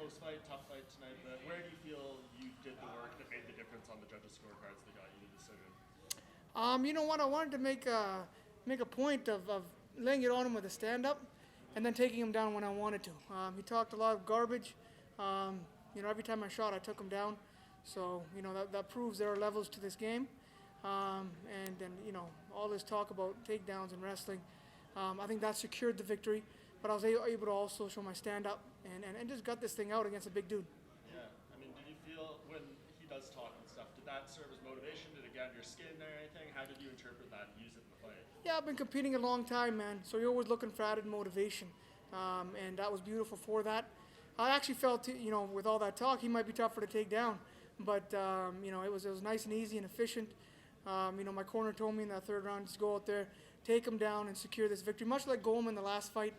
close fight, tough fight tonight, but where do you feel you did the work that made the difference on the judges' scorecards that got you the decision? You know what? I wanted to make a point of laying it on him with a stand-up and then taking him down when I wanted to. He talked a lot of garbage. Every time I shot, I took him down. So, that proves there are levels to this game. And then, all this talk about takedowns and wrestling, I think that secured the victory. But I was able to also show my stand-up and just got this thing out against a big dude. Yeah, I mean, did you feel when he does talk and stuff, did that serve as motivation? Did it get under your skin or anything? How did you interpret that and use it in the fight? Yeah, I've been competing a long time, man. So you're always looking for added motivation. And that was beautiful for that. I actually felt, with all that talk, he might be tougher to take down. But, it was nice and easy and efficient. My corner told me in that third round, just go out there, take him down and secure this victory, much like Goldman in the last fight.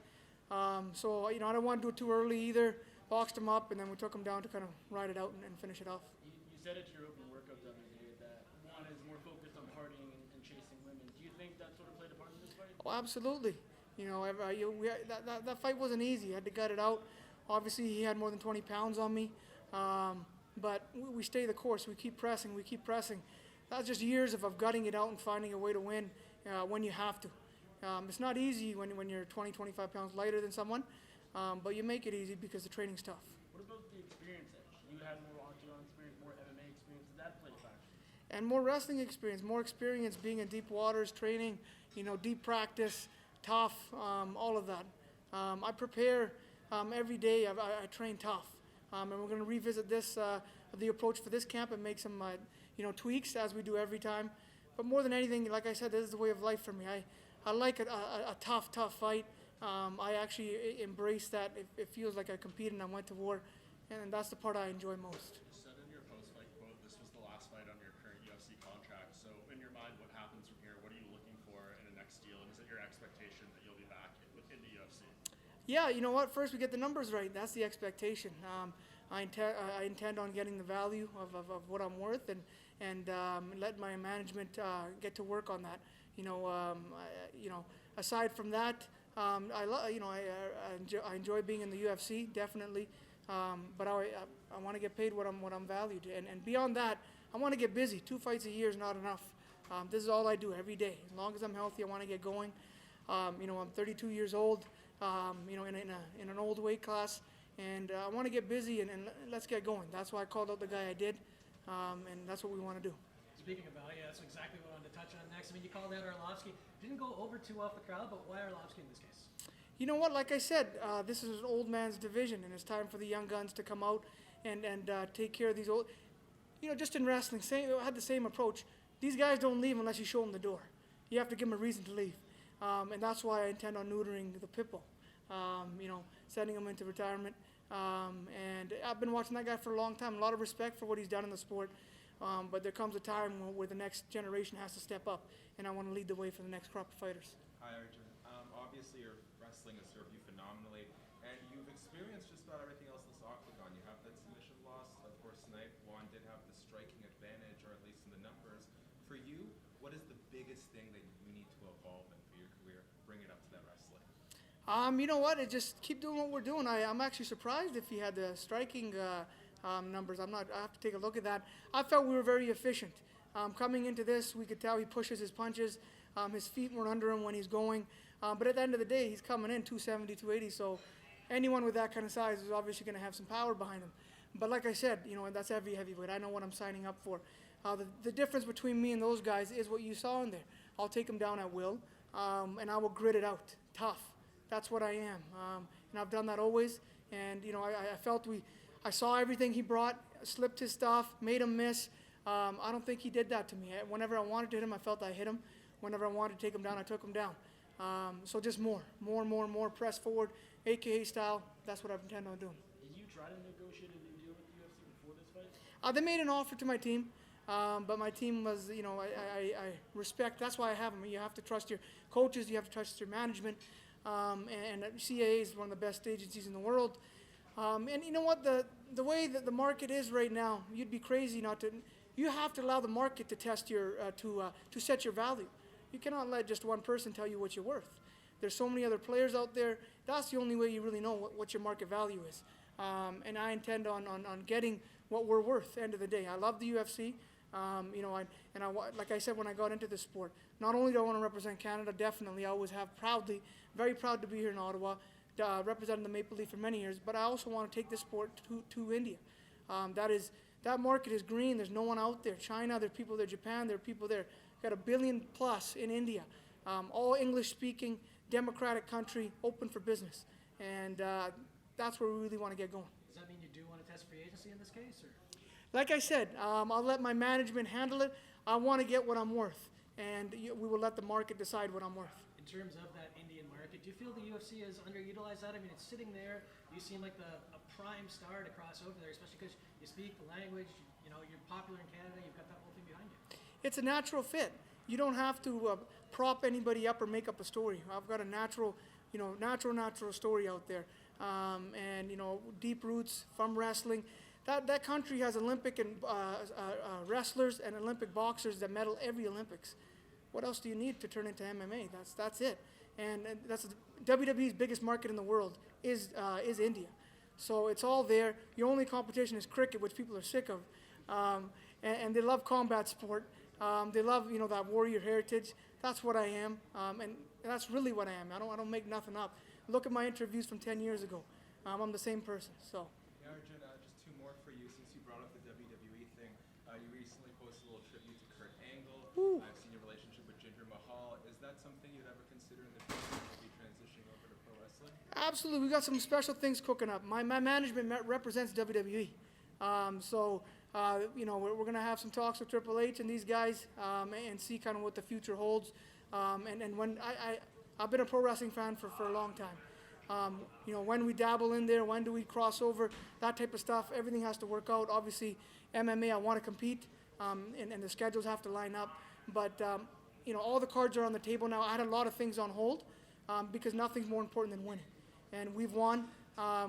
I don't want to do it too early either. Boxed him up, and then we took him down to kind of ride it out and finish it off. You said it to your opening workout the other day that one is more focused on partying and chasing women. Do you think that sort of played a part in this fight? Oh, absolutely. That fight wasn't easy. I had to gut it out. Obviously, he had more than 20 pounds on me. But we stay the course. We keep pressing. That's just years of gutting it out and finding a way to win when you have to. It's not easy when you're 20, 25 pounds lighter than someone, but you make it easy because the training's tough. What about the experience edge? You had more octagon experience, more MMA experience. Did that play a factor? And more wrestling experience, more experience being in deep waters, training, deep practice, tough, all of that. I prepare every day. I train tough. And we're going to revisit the approach for this camp and make some tweaks as we do every time. But more than anything, like I said, this is the way of life for me. I like a tough fight. I actually embrace that. It feels like I competed and I went to war, and that's the part I enjoy most. You said in your post-fight quote, this was the last fight on your current UFC contract. So in your mind, what happens from here? What are you looking for in the next deal? And is it your expectation that you'll be back in the UFC? Yeah, you know what? First, we get the numbers right. That's the expectation. I intend on getting the value of what I'm worth and let my management get to work on that. Aside from that, I enjoy being in the UFC, definitely. But I want to get paid what I'm valued. And beyond that, I want to get busy. 2 fights a year is not enough. This is all I do every day. As long as I'm healthy, I want to get going. I'm 32 years old. In an old weight class, and I want to get busy and let's get going. That's why I called out the guy I did, and that's what we want to do. Speaking of value, that's exactly what I wanted to touch on next. I mean, you called out Arlovski. Didn't go over too off the crowd, but why Arlovski in this case? You know what? Like I said, this is an old man's division, and it's time for the young guns to come out and take care of these old. Just in wrestling, I had the same approach. These guys don't leave unless you show them the door. You have to give them a reason to leave, and that's why I intend on neutering the pit bull. Sending him into retirement. And I've been watching that guy for a long time. A lot of respect for what he's done in the sport. But there comes a time where the next generation has to step up, and I want to lead the way for the next crop of fighters. Hi, Arjan. Obviously, your wrestling has served you phenomenally, and you've experienced just about everything else in this octagon. You have that submission loss. Of course, tonight, Juan did have the striking advantage, or at least in the numbers. For you, what is the biggest thing that you need to evolve in for your career? Bring it up to that wrestling. You know what? Just keep doing what we're doing. I'm actually surprised if he had the striking numbers. I have to take a look at that. I felt we were very efficient. Coming into this, we could tell he pushes his punches. His feet weren't under him when he's going. But at the end of the day, he's coming in 270, 280. So anyone with that kind of size is obviously going to have some power behind him. But like I said, that's every heavyweight. I know what I'm signing up for. The difference between me and those guys is what you saw in there. I'll take them down at will, and I will grit it out, tough. That's what I am, and I've done that always. And I felt I saw everything he brought, slipped his stuff, made him miss. I don't think he did that to me. Whenever I wanted to hit him, I felt I hit him. Whenever I wanted to take him down, I took him down. So just more, press forward, AKA style. That's what I intend on doing. Did you try to negotiate a new deal with the UFC before this fight? They made an offer to my team, but my team was, I respect. That's why I have them. You have to trust your coaches. You have to trust your management. And CAA is one of the best agencies in the world. And you know what? The way that the market is right now, you'd be crazy not to. You have to allow the market to test your to set your value. You cannot let just one person tell you what you're worth. There's so many other players out there. That's the only way you really know what your market value is. and I intend on getting what we're worth. End of the day, I love the UFC. Like I said when I got into the sport, not only do I want to represent Canada, definitely I always have very proud to be here in Ottawa, representing the Maple Leaf for many years. But I also want to take this sport to India. That market is green. There's no one out there. China, there are people there. Japan, there are people there. Got 1 billion plus in India, all English-speaking, democratic country, open for business, and that's where we really want to get going. Does that mean you do want to test free agency in this case, or? Like I said, I'll let my management handle it. I want to get what I'm worth, and we will let the market decide what I'm worth. In terms of that Indian market, do you feel the UFC has underutilized that? I mean, it's sitting there. You seem like a prime star to cross over there, especially because you speak the language. You're popular in Canada. You've got that whole thing behind you. It's a natural fit. You don't have to prop anybody up or make up a story. I've got a natural story out there, and deep roots from wrestling. That country has Olympic and wrestlers and Olympic boxers that medal every Olympics. What else do you need to turn into MMA? That's it. And that's WWE's biggest market in the world is India. So it's all there. Your only competition is cricket, which people are sick of, and they love combat sport. They love that warrior heritage. That's what I am, and that's really what I am. I don't make nothing up. Look at my interviews from 10 years ago. I'm the same person. So. Arjun, just two more for you since you brought up the WWE thing. You recently posted a little tribute to Kurt Angle. I've seen your relationship with Jinder Mahal. Is that something you'd ever consider in the future to be transitioning over to pro wrestling? Absolutely. We got some special things cooking up. My management represents WWE. We're going to have some talks with Triple H and these guys and see kind of what the future holds. And when I've been a pro wrestling fan for a long time. When we dabble in there, when do we cross over, that type of stuff, everything has to work out. Obviously, MMA, I want to compete, and the schedules have to line up. But, all the cards are on the table now. I had a lot of things on hold because nothing's more important than winning. And we've won.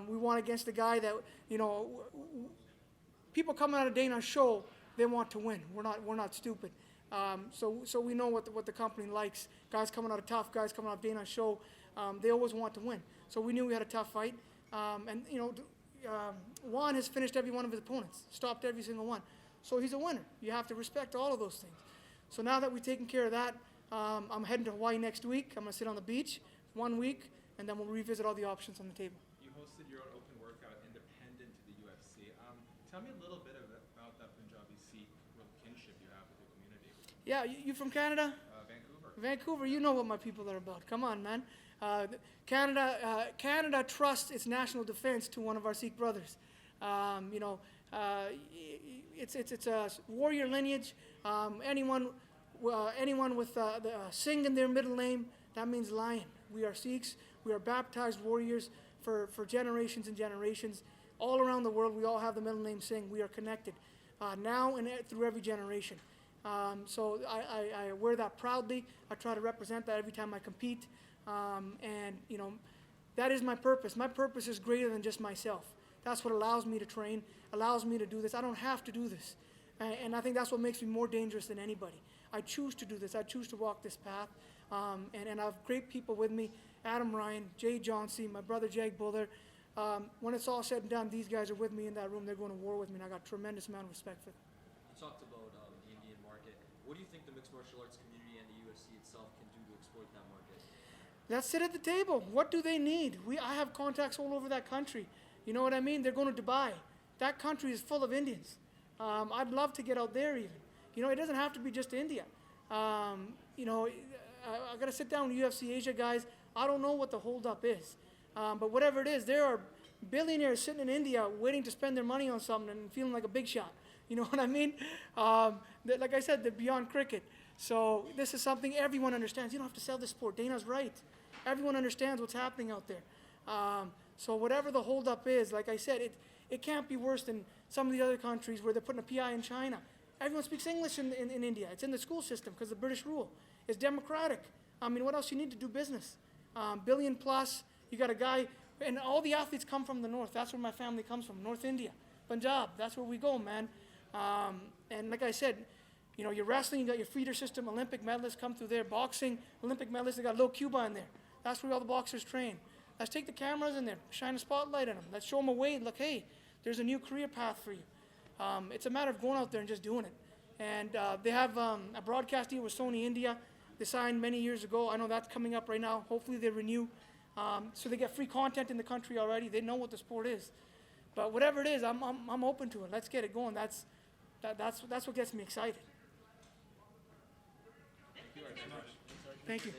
We won against a guy that, people coming out of Dana's show, they want to win. We're not stupid. So we know what the company likes. Guys coming out of Tough, guys coming out of Dana's show, they always want to win. So we knew we had a tough fight. Juan has finished every one of his opponents, stopped every single one. So he's a winner. You have to respect all of those things. So now that we've taken care of that, I'm heading to Hawaii next week. I'm going to sit on the beach 1 week, and then we'll revisit all the options on the table. You hosted your own open workout independent to the UFC. Tell me a little bit about that Punjabi Sikh kinship you have with the community. Yeah, you from Canada? Vancouver. Vancouver, you know what my people are about. Come on, man. Canada trusts its national defense to one of our Sikh brothers. It's a warrior lineage. Anyone with the Singh in their middle name, that means lion. We are Sikhs. We are baptized warriors for generations and generations. All around the world, we all have the middle name Singh. We are connected now and through every generation. So I wear that proudly. I try to represent that every time I compete. That is my purpose. My purpose is greater than just myself. That's what allows me to train, allows me to do this. I don't have to do this. And I think that's what makes me more dangerous than anybody. I choose to do this. I choose to walk this path. And I have great people with me, Adam Ryan, Jay Johnsey, my brother Arjan Bhullar. When it's all said and done, these guys are with me in that room. They're going to war with me, and I got a tremendous amount of respect for them. You talked about the Indian market. What do you think the mixed martial arts community and the UFC itself can do to exploit that market? Let's sit at the table. What do they need? I have contacts all over that country. You know what I mean? They're going to Dubai. That country is full of Indians. I'd love to get out there even. It doesn't have to be just India. I got to sit down with UFC Asia guys. I don't know what the holdup is. But whatever it is, there are billionaires sitting in India waiting to spend their money on something and feeling like a big shot. You know what I mean? Like I said, they're beyond cricket. So this is something everyone understands. You don't have to sell this sport. Dana's right. Everyone understands what's happening out there. So whatever the holdup is, like I said, it can't be worse than some of the other countries where they're putting a PI in China. Everyone speaks English in India. It's in the school system because the British rule. It's democratic. I mean, what else you need to do business? Billion plus. You got a guy, and all the athletes come from the north. That's where my family comes from, North India, Punjab. That's where we go, man. And like I said, you're wrestling, you got your feeder system, Olympic medalists come through there. Boxing, Olympic medalists, they got little Cuba in there. That's where all the boxers train. Let's take the cameras in there, shine a spotlight on them. Let's show them a way. Look, hey, there's a new career path for you. It's a matter of going out there and just doing it. And they have a broadcast deal with Sony India. They signed many years ago. I know that's coming up right now. Hopefully they renew. So they get free content in the country already. They know what the sport is. But whatever it is, I'm open to it. Let's get it going. That's what gets me excited. Thank you.